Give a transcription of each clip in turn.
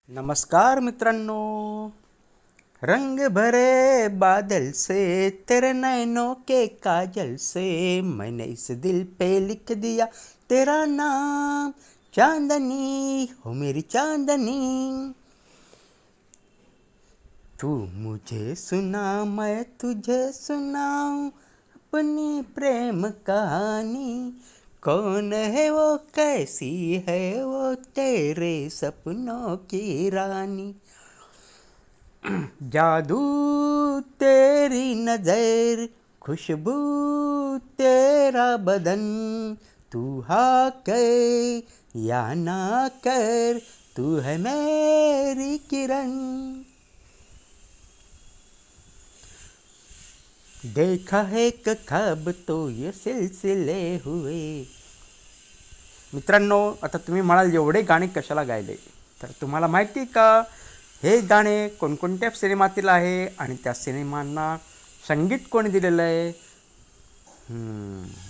नमस्कार मित्रांनो। रंग भरे बादल से तेरे नैनों के काजल से मैंने इस दिल पे लिख दिया तेरा नाम। चांदनी हो मेरी चांदनी, तू मुझे सुना मैं तुझे सुनाऊं अपनी प्रेम कहानी। कौन है वो, कैसी है वो, तेरे सपनों की रानी। जादू तेरी नजर, खुशबू तेरा बदन, तू हाँ कर या ना कर, तू है मेरी किरण। देखा है ख्वाब तो ये सिलसिले हुए। मित्रांनो, आता तुम्ही म्हणाल एवढे गाणे कशाला गायले, तर तुम्हाला माहिती का हे गाणे कोणकोणत्या सिनेमातील आहे आणि त्या सिनेमांना संगीत कोणी दिलेलं आहे?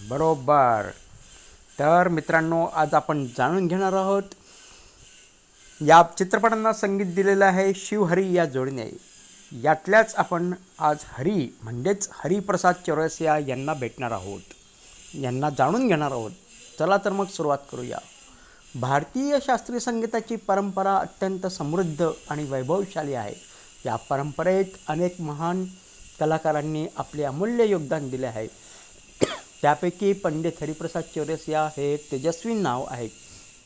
बरोबर. तर मित्रांनो, आज आपण जाणून घेणार आहोत या चित्रपटांना संगीत दिलेलं आहे शिवहरी या जोडीने. यातल्याच आपण आज हरी म्हणजेच हरिप्रसाद चौरसिया यांना भेटणार आहोत, यांना जाणून घेणार आहोत. चला तर मग सुरुवात करूया. भारतीय शास्त्रीय संगीताची परंपरा अत्यंत समृद्ध आणि वैभवशाली आहे. या परंपरेत अनेक महान कलाकारांनी आपले अमूल्य योगदान दिले आहे. त्यापैकी पंडित हरिप्रसाद चौरसिया हे तेजस्वी नाव आहे.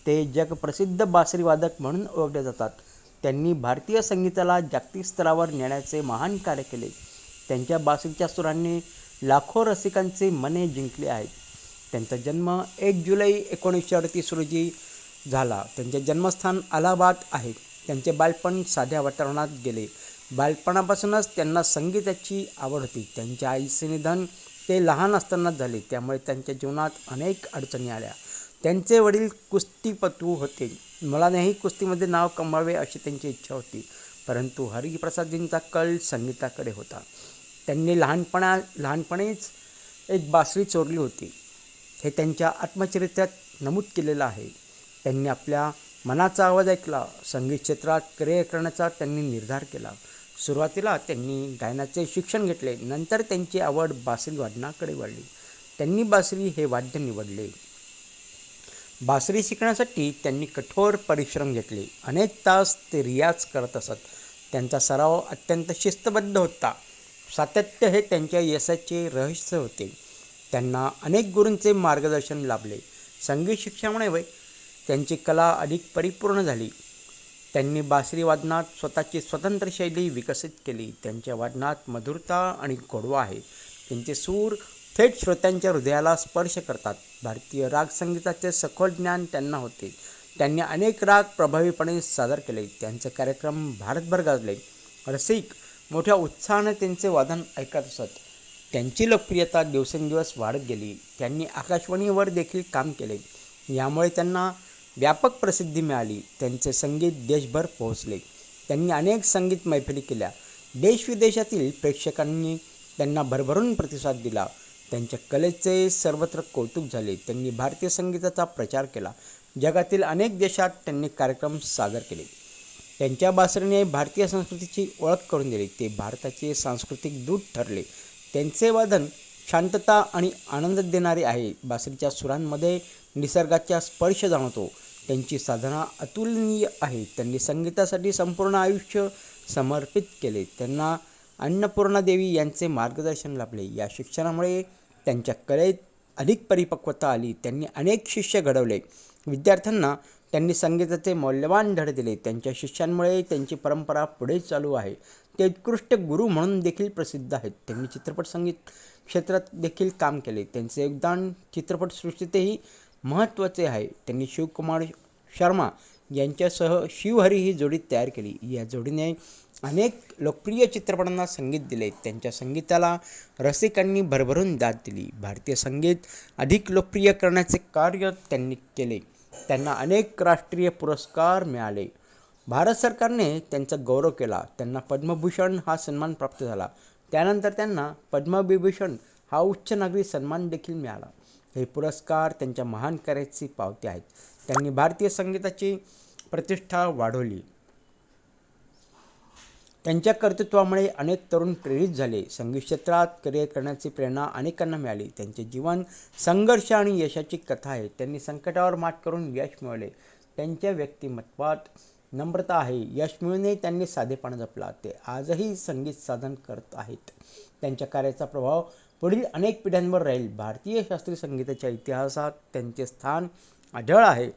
ते जगप्रसिद्ध बासरीवादक म्हणून ओळखले जातात. त्यांनी भारतीय संगीताला जागतिक स्तरावर नेण्याचे महान कार्य केले. त्यांच्या बासरीच्या सुरांनी लाखो रसिकांचे मने जिंकले आहेत. त्यांचा जन्म 1 जुलै 1938 रोजी झाला. त्यांचे जन्मस्थान अलाहाबाद आहे. त्यांचे बालपण साध्या वातावरणात गेले. बालपणापासूनच त्यांना संगीताची आवड होती. त्यांच्या आईचे निधन ते लहान असतानाच झाले, त्यामुळे त्यांच्या जीवनात अनेक अडचणी आल्या. त्यांचे वडील कुस्तीपटू होते. मुलानेही कुस्तीमध्ये नाव कमवावे अशी त्यांची इच्छा होती, परंतु हरिप्रसादजींचा कल संगीताकडे होता. त्यांनी लहानपणीच एक बासरी चोरली होती, हे त्यांच्या आत्मचरित्रात नमूद केलेलं आहे. त्यांनी आपल्या मनाचा आवाज ऐकला. संगीत क्षेत्रात करिअर करण्याचा त्यांनी निर्धार केला. सुरुवातीला त्यांनी गायनाचे शिक्षण घेतले. नंतर त्यांची आवड बासरी वादनाकडे वळली. त्यांनी बासरी हे वाद्य निवडले. बासरी शिकण्यासाठी त्यांनी कठोर परिश्रम घेतले. अनेक तास ते रियाज करत असत. त्यांचा सराव अत्यंत शिस्तबद्ध होता. सातत्य हे त्यांच्या यशाचे रहस्य होते. त्यांना अनेक गुरूंचे मार्गदर्शन लाभले. संगीत शिक्षणामुळे त्यांची कला अधिक परिपूर्ण झाली. त्यांनी बासरी वादनात स्वतःची स्वतंत्र शैली विकसित केली. त्यांच्या वादनात मधुरता आणि गोडवा आहे. त्यांचे सूर थेट श्रोत्यांच्या हृदयाला स्पर्श करतात. भारतीय राग संगीताचे सखोल ज्ञान त्यांना होते. त्यांनी अनेक राग प्रभावीपणे सादर केले. त्यांचे कार्यक्रम भारतभर गाजले. रसिक मोठ्या उत्साहाने त्यांचे वादन ऐकत असत. त्यांची लोकप्रियता दिवसेंदिवस वाढत गेली. त्यांनी आकाशवाणीवर देखील काम केले, यामुळे त्यांना व्यापक प्रसिद्धी मिळाली. त्यांचे संगीत देशभर पोहोचले. त्यांनी अनेक संगीत मैफिली केल्या. देशविदेशातील प्रेक्षकांनी त्यांना भरभरून प्रतिसाद दिला. त्यांच्या कलेचे सर्वत्र कौतुक झाले. त्यांनी भारतीय संगीताचा प्रचार केला. जगातील अनेक देशात त्यांनी कार्यक्रम सादर केले. त्यांच्या बासरीने भारतीय संस्कृतीची ओळख करून दिली. ते भारताचे सांस्कृतिक दूत ठरले. त्यांचे वादन शांतता आणि आनंद देणारे आहे. बासरीच्या सुरांमध्ये निसर्गाचा स्पर्श जाणवतो. त्यांची साधना अतुलनीय आहे. त्यांनी संगीतासाठी संपूर्ण आयुष्य समर्पित केले. त्यांना अन्नपूर्णा देवी यांचे मार्गदर्शन लाभले. या शिक्षणामुळे त्यांच्या कलेत अधिक परिपक्वता आली. त्यांनी अनेक शिष्य घडवले. विद्यार्थ्यांना त्यांनी संगीताचे मौल्यवान धडे दिले. त्यांच्या शिष्यांमुळे त्यांची परंपरा पुढे चालू आहे. ते उत्कृष्ट गुरु म्हणून देखील प्रसिद्ध आहेत. त्यांनी चित्रपट संगीत क्षेत्रात देखील काम केले. त्यांचे योगदान चित्रपटसृष्टीतही महत्त्वाचे आहे. त्यांनी शिवकुमार शर्मा यांच्यासह शिवहरी ही जोडी तयार केली. या जोडीने अनेक लोकप्रिय चित्रपटांना संगीत दिले. त्यांच्या संगीताला रसिकांनी भरभरून दाद दिली. भारतीय संगीत अधिक लोकप्रिय करण्याचे कार्य त्यांनी केले. त्यांना अनेक राष्ट्रीय पुरस्कार मिळाले. भारत सरकारने त्यांचा गौरव केला. त्यांना पद्मभूषण हा सन्मान प्राप्त झाला. त्यानंतर त्यांना पद्मविभूषण हा उच्च नागरी सन्मान देखील मिळाला. हे पुरस्कार त्यांच्या महान कार्याची पावती आहेत. त्यांनी भारतीय संगीताची प्रतिष्ठा वाढवली. त्यांच्या कर्तृत्वामुळे अनेक तरुण प्रेरित झाले. संगीत क्षेत्रात करिअर करण्याची प्रेरणा अनेकांना मिळाली. त्यांचे जीवन संघर्ष आणि यशाची कथा आहे. त्यांनी संकटावर मात करून यश मिळवले. त्यांच्या व्यक्तिमत्वात नम्रता आहे. यश मिळूनही त्यांनी साधेपणा जपला. ते आजही संगीत साधन करत आहेत. त्यांच्या कार्याचा प्रभाव पुढील अनेक पिढ्यांवर राहील. भारतीय शास्त्रीय संगीताच्या इतिहासात त्यांचे स्थान अढळ आहे.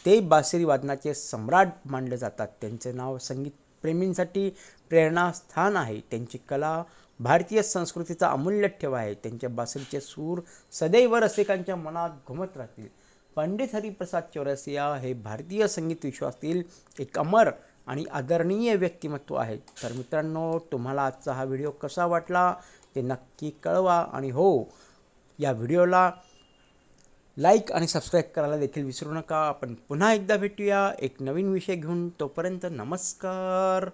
ते बासरी वादनाचे सम्राट मानले जातात. त्यांचे नाव संगीत प्रेमींसाठी प्रेरणास्थान आहे. त्यांची कला भारतीय संस्कृतीचा अमूल्य ठेवा आहे. त्यांच्या बासरीचे सूर सदैव रसिकांच्या मनात घुमत राहतील. पंडित हरिप्रसाद चौरसिया हे भारतीय संगीत विश्वातील एक अमर आणि आदरणीय व्यक्तिमत्व आहेत. तर मित्रांनो, तुम्हाला आजचा हा व्हिडिओ कसा वाटला ते नक्की कळवा. आणि हो, या व्हिडिओला लाईक आणि सबस्क्राईब करायला देखील विसरू नका. आपण पुन्हा एकदा भेटूया एक नवीन विषय घेऊन. तोपर्यंत नमस्कार.